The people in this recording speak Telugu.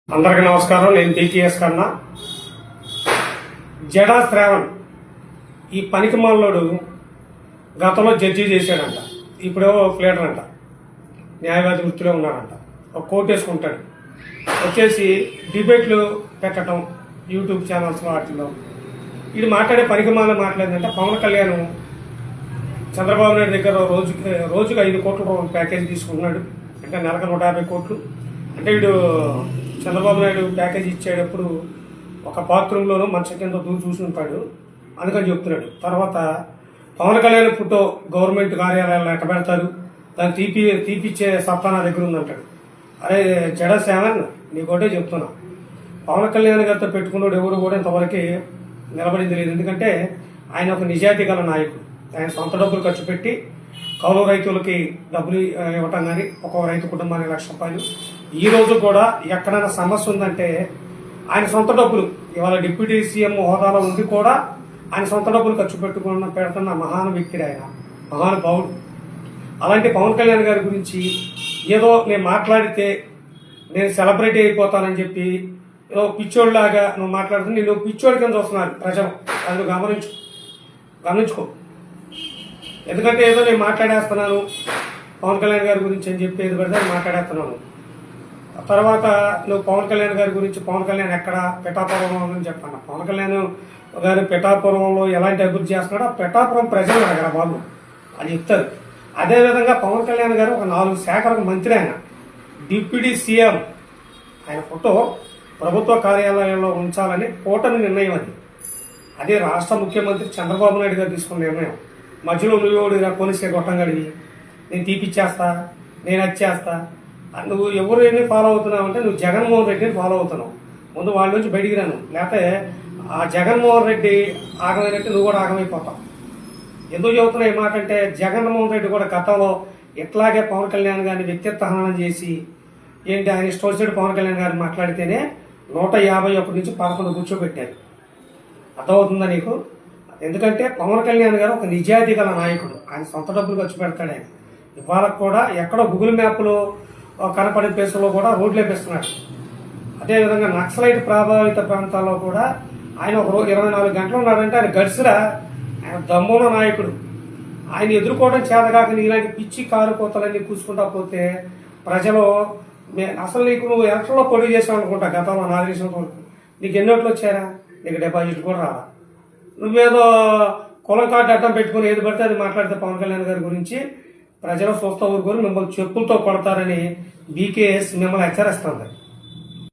అందరికీ నమస్కారం. నేను టీటీఎస్ కన్నా. జడా శ్రావణ్ ఈ పనికిమాలోడు గతంలో జడ్జి చేశాడంట, ఇప్పుడేవో ప్లేటర్ అంట, న్యాయవాది వృత్తిలో ఉన్నాడంట. ఒక కోర్టు వేసుకుంటాడు, వచ్చేసి డిబేట్లు పెట్టడం యూట్యూబ్ ఛానల్స్లో వాటిల్లో. ఇది మాట్లాడే పనికిమాల మాట్లాడిందంటే పవన్ కళ్యాణ్ చంద్రబాబు నాయుడు దగ్గర రోజుకి 5 కోట్ల రూపాయల ప్యాకేజ్ తీసుకుంటున్నాడు. అంటే నెలకు 150 కోట్లు. అంటే వీడు చంద్రబాబు నాయుడు ప్యాకేజ్ ఇచ్చేటప్పుడు ఒక బాత్రూంలోనూ మంచం కింద చూసి ఉంటాడు, అందుకని చెప్తున్నాడు. తర్వాత పవన్ కళ్యాణ్ ఫోటో గవర్నమెంట్ కార్యాలయాల్లో ఎక్క పెడతారు, దాన్ని తీపిచ్చే సత్తా నా దగ్గర ఉందంటాడు. అరే జడా శ్రావణ్, నీకోటే చెప్తున్నా, పవన్ కళ్యాణ్ గారితో పెట్టుకున్నాడు ఎవరు కూడా ఇంతవరకు నిలబడింది లేదు. ఎందుకంటే ఆయన ఒక నిజాయితీ గల నాయకుడు. ఆయన సొంత డబ్బులు ఖర్చు పెట్టి కౌలు రైతులకి డబ్బులు ఇవ్వటం కానీ, ఒక రైతు కుటుంబానికి ₹1,00,000. ఈ రోజు కూడా ఎక్కడైనా సమస్య ఉందంటే ఆయన సొంత డబ్బులు, ఇవాళ డిప్యూటీ సీఎం హోదాలో ఉండి కూడా ఆయన సొంత డబ్బులు ఖర్చు పెడుతున్న మహాన వ్యక్తి, ఆయన మహానుభావుడు. అలాంటి పవన్ కళ్యాణ్ గారి గురించి ఏదో నేను మాట్లాడితే నేను సెలబ్రిటీ అయిపోతానని చెప్పి ఏదో పిచ్చోడిలాగా నువ్వు మాట్లాడుతూ నేను పిచ్చోడి కింద చూస్తున్నాను ప్రజలు. అది గమనించుకో. ఎందుకంటే ఏదో నేను మాట్లాడేస్తున్నాను పవన్ కళ్యాణ్ గారి గురించి అని చెప్పి ఏది పడితే మాట్లాడేస్తున్నాను. తర్వాత నువ్వు పవన్ కళ్యాణ్ గారి గురించి, పవన్ కళ్యాణ్ ఎక్కడ పిఠాపురంలో ఉందని చెప్పాను. పవన్ కళ్యాణ్ గారు పిఠాపురంలో ఎలాంటి అభివృద్ధి చేస్తున్నాడో పిఠాపురం ప్రజలు అడగరా బాబు అని చెప్తారు. అదేవిధంగా పవన్ కళ్యాణ్ గారు ఒక 4 శాఖలకు మంత్రి, ఆయన డిప్యూటీ సీఎం. ఆయన ఫోటో ప్రభుత్వ కార్యాలయంలో ఉంచాలని కూటమి నిర్ణయం. అదే రాష్ట్ర ముఖ్యమంత్రి చంద్రబాబు నాయుడు గారు తీసుకున్న నిర్ణయం. మధ్యలో నువ్వు పోలీసులే గొట్టంగడివి, నేను తీపిచ్చేస్తా, నేను వచ్చేస్తా. నువ్వు ఎవరిని ఫాలో అవుతున్నావు అంటే నువ్వు జగన్మోహన్ రెడ్డిని ఫాలో అవుతున్నావు. ముందు వాళ్ళ నుంచి బయటికి రాను, లేకపోతే ఆ జగన్మోహన్ రెడ్డి ఆగమైనట్టు నువ్వు కూడా ఆగమైపోతావు. ఎందుకు చెబుతున్నా ఈ మాట అంటే, జగన్మోహన్ రెడ్డి కూడా గతంలో ఇట్లాగే పవన్ కళ్యాణ్ గారిని వ్యక్తిత్వ హననం చేసి ఏంటి ఆయన ఇష్టం వచ్చినట్టు పవన్ కళ్యాణ్ గారిని మాట్లాడితేనే 151 నుంచి 11 కూర్చోబెట్టారు. అర్థమవుతుందా నీకు? ఎందుకంటే పవన్ కళ్యాణ్ గారు ఒక నిజాయితీ గల నాయకుడు. ఆయన సొంత డబ్బులు ఖర్చు పెడతాడు. ఆయన ఇవాళ కూడా ఎక్కడో గూగుల్ మ్యాప్లో కనపడే ప్లేసుల్లో కూడా రోడ్లు వేపిస్తున్నాడు. అదేవిధంగా నక్సలైట్ ప్రభావిత ప్రాంతాల్లో కూడా ఆయన ఒక రోజు 24 గంటలు ఉన్నాడంటే ఆయన గడిసిరా, ఆయన దమ్మున నాయకుడు. ఆయన ఎదుర్కోవడం చేతగాక ఇలాంటి పిచ్చి కారు కోతలన్నీ కూసుకుంటా పోతే ప్రజలు అసలు నీకు నువ్వు ఎలక్షన్లో పోటీ చేసావు అనుకుంటా. గతంలో నాకు తెలిసినంత వరకు నీకు ఎన్ని ఓట్లు వచ్చారా? నీకు డిపాజిట్ కూడా రాలా. నువ్వేదో కులం కార్డు అడ్డం పెట్టుకుని ఏది పడితే అది మాట్లాడితే పవన్ కళ్యాణ్ గారి గురించి ప్రజలు చూస్తూ ఊరుకొని మిమ్మల్ని చెప్పులతో కొడతారని బీకేఎస్ మిమ్మల్ని హెచ్చరిస్తుంది.